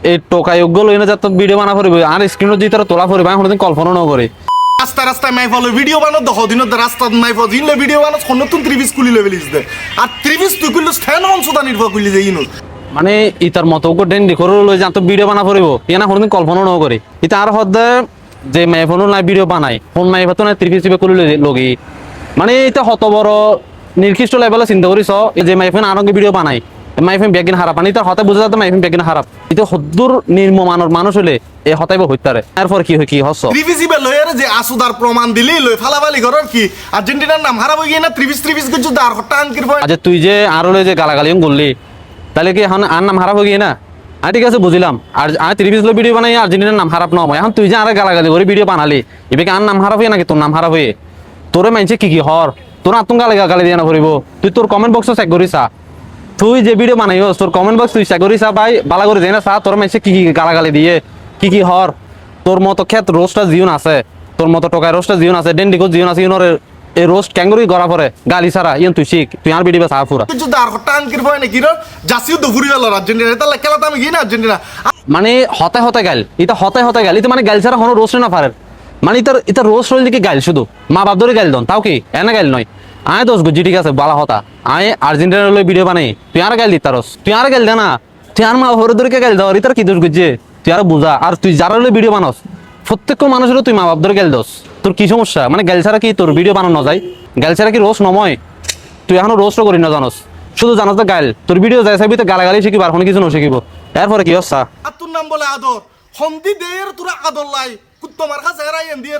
এই টোকাই যোগ্য লইনে যত ভিডিও বানা পড়বে আর স্ক্রিনত যেটা তোলা পড়বে আমি কোনোদিন কল্পনা ন করে রাস্তা রাস্তায় মাই ফলো ভিডিও বানো দহ দিনত রাস্তা মাই ফলো জিনলে ভিডিও বানো নতুন ত্রিভিস কুলি লেভেলিস দে আর ত্রিভিস তুই কুলি স্থান অংশতা নির্ভর কুলি যে ইনো মানে ইতার মতো ডেন্ডি করে লই যত ভিডিও বানা পড়ব ইয়া না কোনোদিন কল্পনা ন করে ইতা আর হদে যে মাই ফোন নাই ভিডিও বানাই ফোন মাই ফটো না ত্রিভিস টিপে কুলি লগি মানে এটা হত বড় নির্দিষ্ট লেভেলে চিন্তা করিস যে মাই ফোন আরঙ্গে ভিডিও বানাই মাইফেম বেগিন হারাপ মানে তার হতে বোঝা যাতে মাইফেম বেগিন হারাপ এটা হদ্দুর নির্মমানর মানুষ হলে এই হতাইব হইতারে এরপর কি হয় কি হস ত্রিভিসিবে লয়ের যে আসুদার প্রমাণ দিলি লই ফালাফালি করর কি আর্জেন্টিনার নাম হারাব গিয়ে না ত্রিভিস কিছু দার হট্টা আনকির ভয় আচ্ছা তুই যে আরো যে গালাগালি বললি তাহলে কি এখন আর নাম হারাপ গিয়ে না ঠিক আছে বুঝলাম আর আমি ত্রিভিস ভিডিও বানাই আর্জেন্টিনার নাম হারাপ নয় এখন তুই যে আর গালাগালি করে ভিডিও বানালি এবার আর নাম হারাপ হয়ে নাকি তোর নাম হারাপ হয়ে তোরে মানছে কি হর তোর আতুন গালি দিয়ে না করিব তুই তোর কমেন্ট বক্স চেক করিস তুই যে ভিডিও বানাইস তোর কমেন্ট বক্স তুই চেক করিস ভাই বালা করে দেয় না চা তোর মানছে কি গালাগালি দিয়ে কি হর তোর মতো ক্ষেত রোস্টার জীবন আছে তোর মতো টোকায় রোস্টার জীবন আছে ডেন্ডিকো জীবন আছে ইউনোর এই রোস্ট ক্যাঙ্গুরি গড়া পরে গালি ছাড়া ইয়ন তুই শিখ তুই আর ভিডিও চা পুরা কিছু দার হট্টা আনকির ভয় নাকি র জাসিও দুপুরি গেল আর্জেন্টিনা তাহলে খেলা তো আমি গিয়ে না আর্জেন্টিনা মানে হতে গেল এটা হতে গেল এটা মানে গাল ছাড়া কোনো রোস্ট না পারে মানে এটা রোস্ট হইল দিকে গাইল শুধু মা বাপ ধরে গাইল দন তাও কি এনে গাইল নয় আয় দোষ গুজি ঠিক আছে বালা হতা আয় আর্জেন্টিনার লই ভিডিও বানাই তুই আর গাইল দিতারস তুই আর গাইল দে না তুই আর মা হরে ধরে গাইল দাও ইতার কি দোষ গুজে তুই আর বুঝা আর তুই যারা লই ভিডিও বানাস প্রত্যেক মানুষেরও তুই মা বাপ ধরে গাইল দোস তোর কি সমস্যা মানে গাইল ছাড়া কি তোর ভিডিও বানানো যায় গাইল ছাড়া কি রোস্ট নময় তুই এখনো রোস্টও করি না জানোস শুধু জানোস তো গাইল তোর ভিডিও যাই চাইবি তো গালাগালি শিখিব আর কোনো কিছু ন শিখিব এরপরে কি হচ্ছা আর তোর নাম বলে আদর হন্দি দের তোরা আদর লাই কুত্তো মার কাছে এরাই এন দিয়ে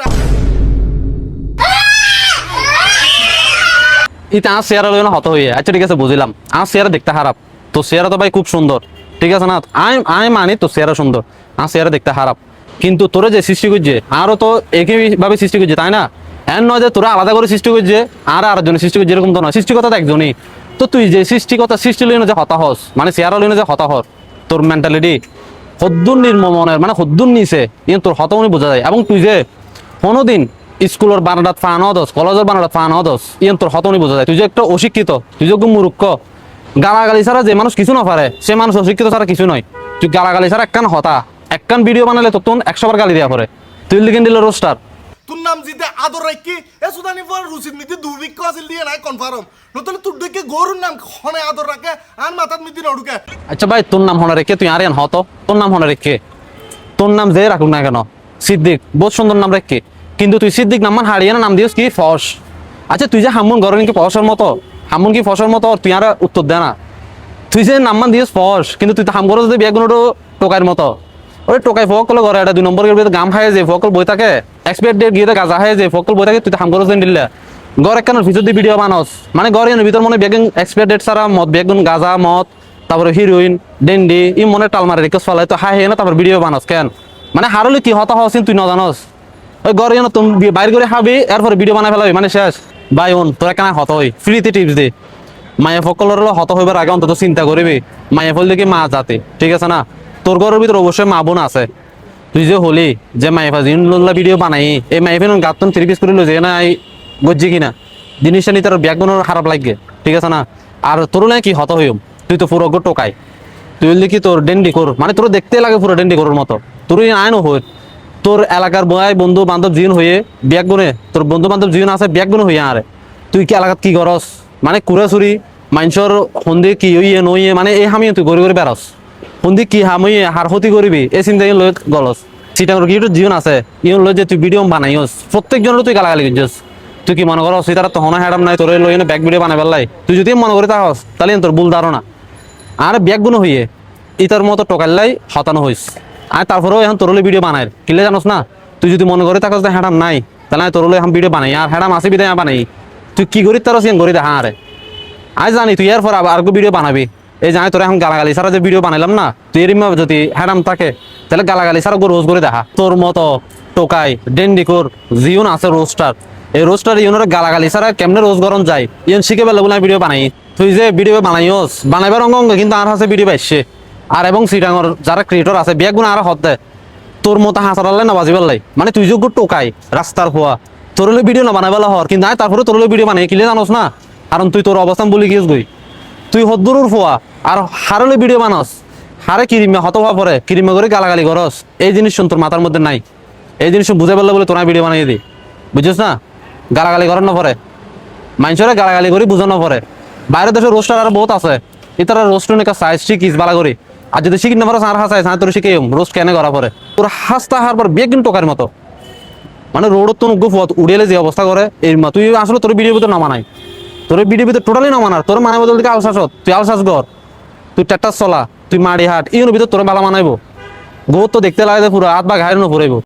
ইতা আর চেয়ারা লই না হত হইয়া আচ্ছা ঠিক আছে বুঝলাম আর চেয়ারা দেখতে খারাপ তো চেয়ারা তো ভাই খুব সুন্দর ঠিক আছে না আমি মানি তো চেয়ারা সুন্দর আর চেয়ারা দেখতে খারাপ কিন্তু তোরা যে সৃষ্টি করছে আরও তো একই ভাবে সৃষ্টি করছে তাই না এর নয় যে তোরা আলাদা করে সৃষ্টি করছে আর আরেকজনের সৃষ্টি করছে এরকম তো নয় সৃষ্টিকতা তো একজনই তো তুই যে সৃষ্টি লই না যে হতাহস মানে চেয়ারা লই না যে হতাহর তোর মেন্টালিটি হদ্দুর নির্মমনের মানে হদ্দুর নিচে ইয়ে তোর হতমনি বোঝা যায় এবং তুই যে কোনোদিন স্কুলের বানাটাত ফান হদস কলেজের বানাটাত ফান হদস ইয়ে তোর হতমনি বোঝা যায় তুই যে একটা অশিক্ষিত তুই যে মূর্খ গালাগালি ছাড়া যে মানুষ কিছু না পারে সে মানুষ অশিক্ষিত ছাড়া কিছু নয় তুই গালাগালি ছাড়া একখান ভিডিও বানালে তো তোর 100 বার গালি দেওয়া পরে তুই লিখেন দিলে রোস্টার তোর নাম জিতে আদর রাখি এ সুদানি পর রুচিত মিতি দুর্ভিক্ষ আছিল দিয়ে নাই কনফার্ম নতলে তোর দেখে গরুর নাম হনে আদর রাখে আর মাথাত মিতি নড়ুকে আচ্ছা ভাই তোর নাম হনে রেখে তুই আর এন হতো তোর নাম হনে রেখে তোর নাম যে রাখুক না কেন সিদ্দিক বহুত সুন্দর নাম রেখে কিন্তু তুই সিদ্দিক নাম হারিয়ে না নাম দিস কি ফস আচ্ছা তুই যে হামুন গরম কি ফসর মতো হামুন কি ফসর মতো তুই আর উত্তর দে না তুই যে নাম দিস ফস কিন্তু তুই তো হাম করো যদি বেগুনটো টোকার মতো ওই টোকাই ফকল ঘরে এটা 2 নম্বর গাম খাই যে ফকল বই থাকে এক্সপায়ার ডেট গিয়ে গাজা খাই যে ফকল বই থাকে তুই তো হাম করো যেন দিলে গড় একখানের ভিতর দিয়ে ভিডিও বানাস মানে গড় এর ভিতর মনে বেগুন এক্সপায়ার ডেট ছাড়া মদ বেগুন গাজা মদ তারপরে হিরোইন ডেন্ডি ই মনে টাল মারে রিকস ফলাই তো হাই না তারপর ভিডিও বানাস কেন মানে হারলে কি হতা হসিন তুই না জানোস ওই গড় এনে তুমি বাইর করে খাবি এরপরে ভিডিও বানাই ফেলাবি মানে শেষ বাই ওন তোরা কেন হত হই ফ্রিতে টিপস দে মায়া ফকলের হত হইবার আগে অন্তত চিন্তা করবি মায়া ফল দেখি মা জাতি ঠিক আছে না তোর ঘরের ভিতরে অবশ্যই মা বোন আছে তুই যে হলি যে মাইফা জিনলা ভিডিও বানাই এই মাইফেন গাতন 3 পিস করে লই যায় না এই গজ্জি কিনা জিনিসটা নি তার ব্যাকগ্রাউন্ড খারাপ লাগে ঠিক আছে না আর তোর লাগে কি হত হইম তুই তো পুরো টোকাই তুই হলি কি তোর ডেন্ডি কর মানে তোর দেখতে লাগে পুরো ডেন্ডি করার মতো তোর আইনও হই তোর এলাকার বয় বন্ধু বান্ধব জীবন হয়ে ব্যাকগুনে তোর বন্ধু বান্ধব জীবন আছে ব্যাকগুনে হইয়া আরে তুই কি এলাকাত কি করস মানে কুড়াছুরি মানুষের সন্ধি কি হইয়ে নইয়ে মানে এই হামিয়ে তুই গড়ি করে বেড়াস সন্ধি কি হামিয়ে হার ক্ষতি করবি এই চিন্তাই লৈ গলস চিটাঙর কি জীবন আছে ইউন লই যে তুই ভিডিও বানাইস প্রত্যেকজনের তুই গালাগালি করছিস তুই কি মনে করস তারা তো হনা হ্যাডাম নাই তোর লই ব্যাক ভিডিও বানাই পেলাই তুই যদি মনে করি তাহস তাহলে তোর ভুল ধারণা আর ব্যাকগুনো হইয়ে ইতার মতো টোকাল্লাই হতানো হইস আর তারপরেও এখন তোর ভিডিও বানাই কিলে জানোস না তুই যদি মনে করি থাকস হ্যাডাম নাই তাহলে তোর এখন ভিডিও বানাই আর হ্যাডাম আসি বিদায় বানাই তুই কি করি তার সিং করি দেখা আরে আজ জানি তুই এরপর আবার ভিডিও বানাবি এই জানি তোর এখন গালাগালি ছাড়া যে ভিডিও বানাইলাম না তুই এর যদি হ্যাডাম থাকে তাহলে গালাগালি ছাড়া রোজ করে দেখা তোর মতো টোকাই ডেন্ডিকোর জিওন আছে রোস্টার এই রোস্টার ইউনের গালাগালি ছাড়া কেমনে রোজ গরম যায় ইউন শিখে পেলে বলে ভিডিও বানাই তুই যে ভিডিও বানাইস বানাইবার অঙ্গ কিন্তু আর হাসে ভিডিও পাইছে আর এবং সিটাঙর যারা ক্রিয়েটর আছে ব্যাগুন আর হত দেয় তোর মতো হাসারালে না বাজি পেলাই মানে তুই যোগ্য টোকাই রাস্তার হওয়া তোর ভিডিও না বানাইবেলা হর কিন্তু তারপরে তোর ভিডিও বানাই কিলে জানোস না কারণ তুই তোর অবস্থান বলে গিয়েছ গই তুই হদ্দুরুর ফোয়া আর হারলে ভিডিও বানাস হারে কিরিমে হত হওয়া পরে কিরিমে করে গালাগালি করস, এই জিনিস শুন তোর মাথার মধ্যে নাই। এই জিনিস বুঝে বললে বলে তোরা ভিডিও বানিয়ে দিই, বুঝছিস না? গালাগালি করার না পরে মানুষেরা গালাগালি করি বুঝানো পরে। বাইরের দেশে রোস্টার আর বহুত আছে, ইতারা রোস্ট নিকা সাইজ শিখিস বালা করি। আর যদি শিখিন না পারো আর হাসাইস না তোর শিখে রোস্ট কেন করা পরে তোর হাসতা হার পর বেগিন টোকার মতো, মানে রোড তো গুফত উড়িয়ে যে অবস্থা করে এই তুই আসলে তোর ভিডিওর ভিতরে নামা নাই, তোর ভিডিওর ভিতরে টোটালি নামানার তোর মানে বদল দিকে আলসাস তুই আলসাস গর, তুই ট্রাক্টার চলা, তুই মাড়ি হাট ইউর ভিতর তোর বালা মানাইবো। গো তো দেখতে লাগে পুরো হাত বা ঘাড়ে না পড়াইবো।